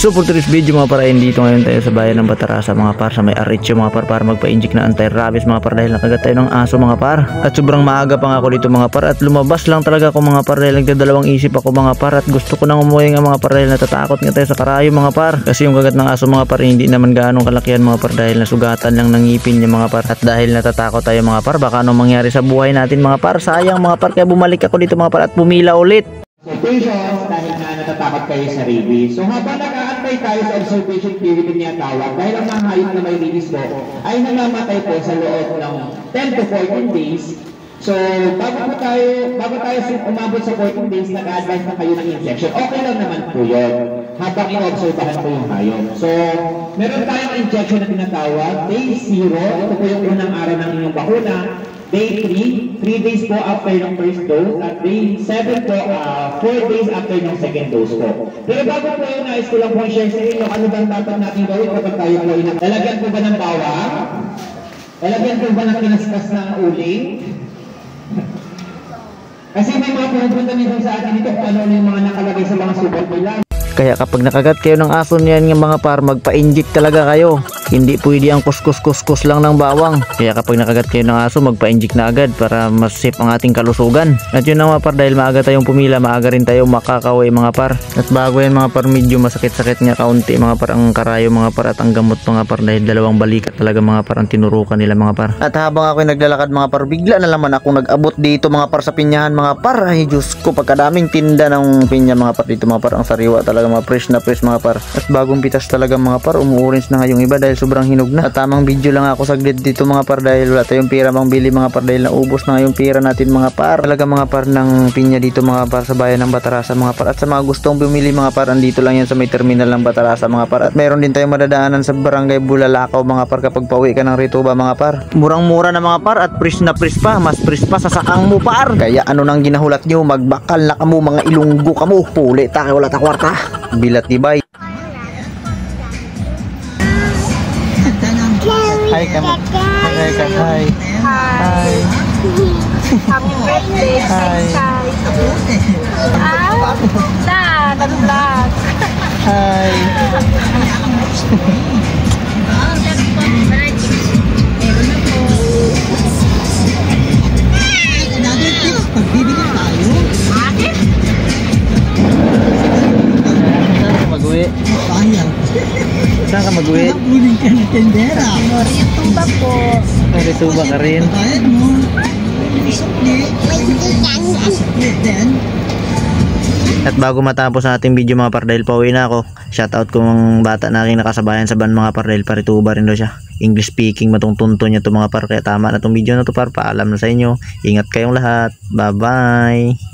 So for today's video mga par, dito ngayon tayo sa bayan ng Batarasa mga par, sa may Aricho mga par, para magpa-inject na anti-rabies mga par, dahil nakagat tayo ng aso mga par. At sobrang maaga pa nga ako dito mga par, at lumabas lang talaga ako mga par, dahil nagdadalawang isip ako mga par, at gusto ko nang umuwi nga mga par, dahil natatakot nga tayo sa karayo mga par. Kasi yung kagat ng aso mga par, hindi naman gaanong kalakihan mga par, dahil nasugatan lang ng ngipin niya mga par. At dahil natatakot tayo mga par, baka anong mangyari sa buhay natin mga par, sayang mga par, kaya bumalik ako dito mga par at pumila ulit. Observations dahil na natatakot kayo sa rabies. So habang nag-aantay tayo sa observation period na tinatawag, dahil ang mga hayop na may rabies po ay namamatay po sa loob ng 10 to 14 days. So bago tayo umabot sa 14 days, nag-advise na kayo ng injection. Okay lang naman po yun habang in-observahan po yung hayop. So meron tayong injection na tinatawag day 0. Ito po yung unang araw ng inyong bakuna. Day 3 days po after ng first dose, at day 7 po, 4 days after ng second dose po. Pero bago po yun, nais ko lang po share sa inyo, ano bang dapat natin gawin kapag tayo po lalagyan po ba ng bawang? Lalagyan po ba ng kinaskas ng uling? Kasi may mga pumunta nito sa atin dito kung ano yung mga nakalagay sa mga sugat nila. Kaya kapag nakagat kayo ng aso niyan ng mga par, magpa-inject talaga kayo. Hindi pwede ang kuskus lang ng bawang. Kaya kapag nakagat kayo ng aso, magpa-inject na agad para mas safe ang ating kalusugan. At yun na mga par, dahil maaga tayong pumila, maaga rin tayo makakaway mga par. At bago yan mga par, medyo masakit-sakit nga kaunti mga par ang karayo mga par, at ang gamot mga par, dahil dalawang balikat talaga mga par ang tinurukan nila mga par. At habang ako naglalakad mga par, bigla na naman akong nag-abot dito mga par sa pinyahan mga par. Ay Diyos ko, pagkadaming tinda ng pinya mga par dito mga par, ang sariwa talaga mga fresh na fresh mga par. At bagong pitas talaga mga par, umu-orange na nga yung iba dahil sobrang hinog na. At tamang video lang ako saglit dito mga par, dahil wala tayong pera pang bili mga par, dahil naubos na yung pera natin mga par. Talaga mga par ng pinya dito mga par sa bayan ng Batarasa mga par. At sa mga gustong bumili mga par, andito lang yan sa may terminal ng Batarasa mga par. At meron din tayong madadaanan sa barangay Bulalakaw mga par kapag pauwi ka ng Rituba mga par. Murang-mura na mga par, at fresh na fresh pa, mas fresh pa sa sakang mo par. Kaya ano nang ginahulat nyo, magbakal na kamo mga ilunggo kamo, puli ta wala ta kwarta, bilat tibay. Hi, hi. Hi. Hi. Happy birthday, Hi. nag-vlog. Hi. Mag-uwi. Saan ka mag-uwi? Buling ka na tendera. Rituba po. Ay, Rituba ka rin. Bayad mo. Sukli din. At bago matapos ang ating video mga par, dahil pauwi na ako, shoutout ko mga bata na aking nakasabayan sa van mga par, dahil parituba rin daw siya. English speaking, matungtunto niya to mga par, kaya tama na tong video na to par. Paalam na sa inyo. Ingat kayong lahat. Bye bye.